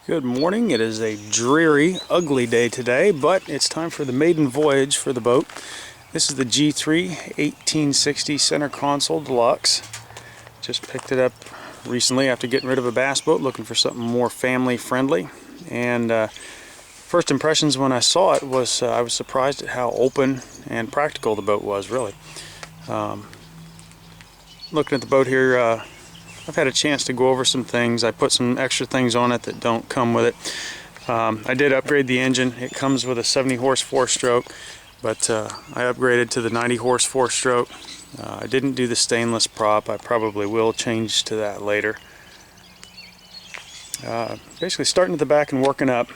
Good morning. It is a dreary, ugly day today, but it's time for the maiden voyage for the boat. This is the G3 1860 Center Console Deluxe. Just picked it up recently after getting rid of a bass boat, looking for something more family friendly. And first impressions when I saw it was I was surprised at how open and practical the boat was, really. Looking at the boat here, I've had a chance to go over some things. I put some extra things on it that don't come with it. I did upgrade the engine. It comes with a 70 horse 4-stroke, but I upgraded to the 90 horse 4-stroke. I didn't do the stainless prop. I probably will change to that later. Basically starting at the back and working up.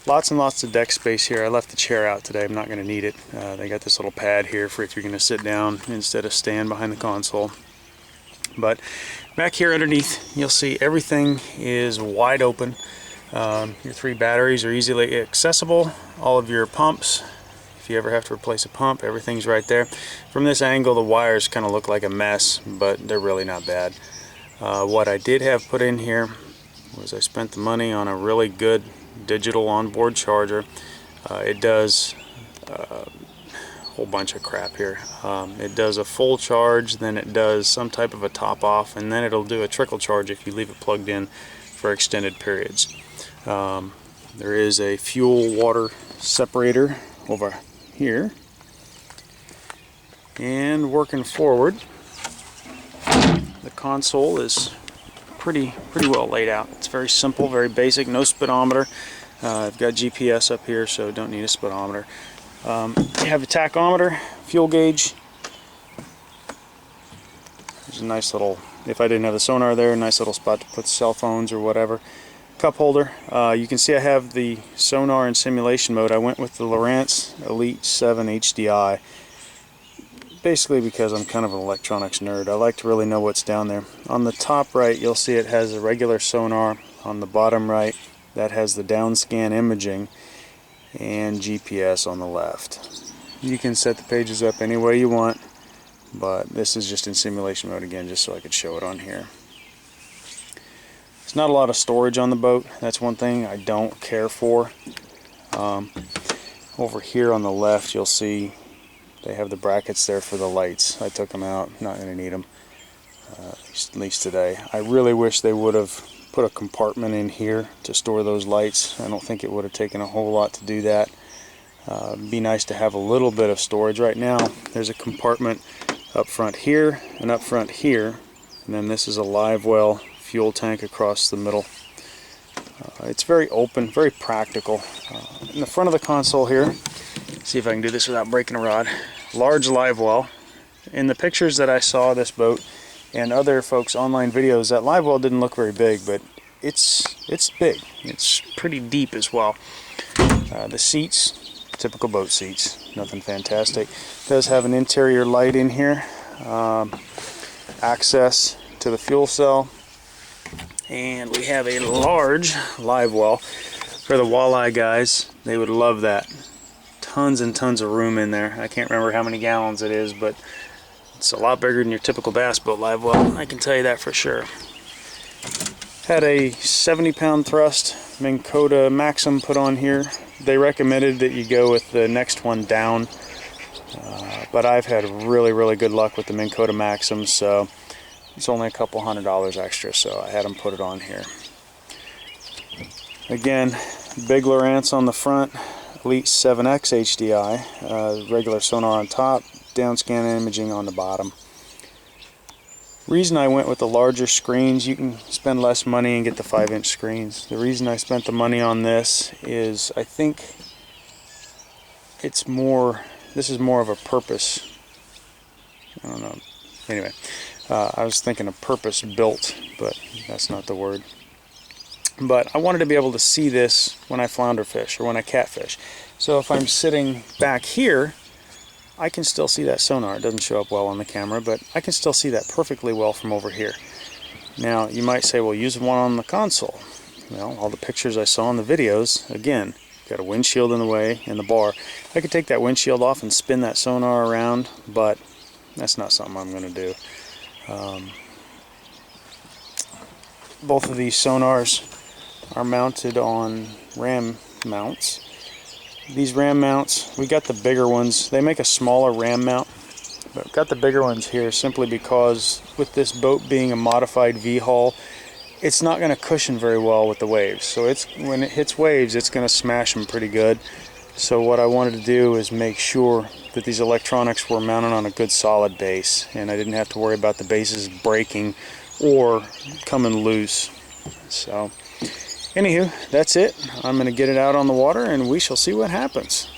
Lots and lots of deck space here. I left the chair out today. I'm not going to need it. They got this little pad here for if you're going to sit down instead of stand behind the console. But back here underneath, you'll see everything is wide open. Your 3 batteries are easily accessible. All of your pumps, if you ever have to replace a pump, everything's right there. From this angle, the wires kind of look like a mess, but they're really not bad. What I did have put in here was I spent the money on a really good digital onboard charger. It does whole bunch of crap here. It does a full charge, then it does some type of a top off, and then it'll do a trickle charge if you leave it plugged in for extended periods. There is a fuel water separator over here, and working forward, the console is pretty well laid out. It's very simple, very basic, no speedometer. I've got GPS up here, so don't need a speedometer. You have a tachometer, fuel gauge. There's a nice little, if I didn't have the sonar there, a nice little spot to put cell phones or whatever. Cup holder. You can see I have the sonar in simulation mode. I went with the Laurel Elite 7 HDI. Basically because I'm kind of an electronics nerd. I like to really know what's down there. On the top right, you'll see it has a regular sonar. On the bottom right, that has the down scan imaging and GPS on the left. You can set the pages up any way you want, but this is just in simulation mode again, just so I could show it on here. There's not a lot of storage on the boat. That's one thing I don't care for. Over here on the left, you'll see they have the brackets there for the lights. I took them out, not going to need them, at least today. I really wish they would have put a compartment in here to store those lights. I don't think it would have taken a whole lot to do that. It'd be nice to have a little bit of storage. Right now there's a compartment up front here and up front here, and then this is a live well fuel tank across the middle. It's very open, very practical. In the front of the console here, see if I can do this without breaking a rod. Large live well. In the pictures that I saw of this boat and other folks' online videos, that live well didn't look very big, but it's big. It's pretty deep as well. The seats, typical boat seats, nothing fantastic. It does have an interior light in here, access to the fuel cell, and we have a large live well for the walleye guys. They would love that. Tons and tons of room in there. I can't remember how many gallons it is, but it's a lot bigger than your typical bass boat live well, I can tell you that for sure. Had a 70-pound thrust Minn Kota Maxim put on here. They recommended that you go with the next one down, but I've had really good luck with the Minn Kota Maxim, so it's only a couple $100 extra, so I had them put it on here. Again, big Lowrance on the front, Elite 7X HDI, regular sonar on top, down scan imaging on the bottom. Reason I went with the larger screens, you can spend less money and get the 5-inch screens. The reason I spent the money on this is I think this is more of a purpose. I don't know. Anyway, I was thinking a purpose built, but that's not the word. But I wanted to be able to see this when I flounder fish or when I catfish. So if I'm sitting back here, I can still see that sonar. It doesn't show up well on the camera, but I can still see that perfectly well from over here. Now, you might say, well, use one on the console. Well, all the pictures I saw in the videos, again, got a windshield in the way and the bar. I could take that windshield off and spin that sonar around, but that's not something I'm going to do. Both of these sonars are mounted on ram mounts. These ram mounts, we got the bigger ones. They make a smaller ram mount, but I've got the bigger ones here simply because with this boat being a modified V-hull, it's not going to cushion very well with the waves. So when it hits waves, it's going to smash them pretty good. So what I wanted to do is make sure that these electronics were mounted on a good solid base, and I didn't have to worry about the bases breaking or coming loose. So anywho, that's it. I'm going to get it out on the water and we shall see what happens.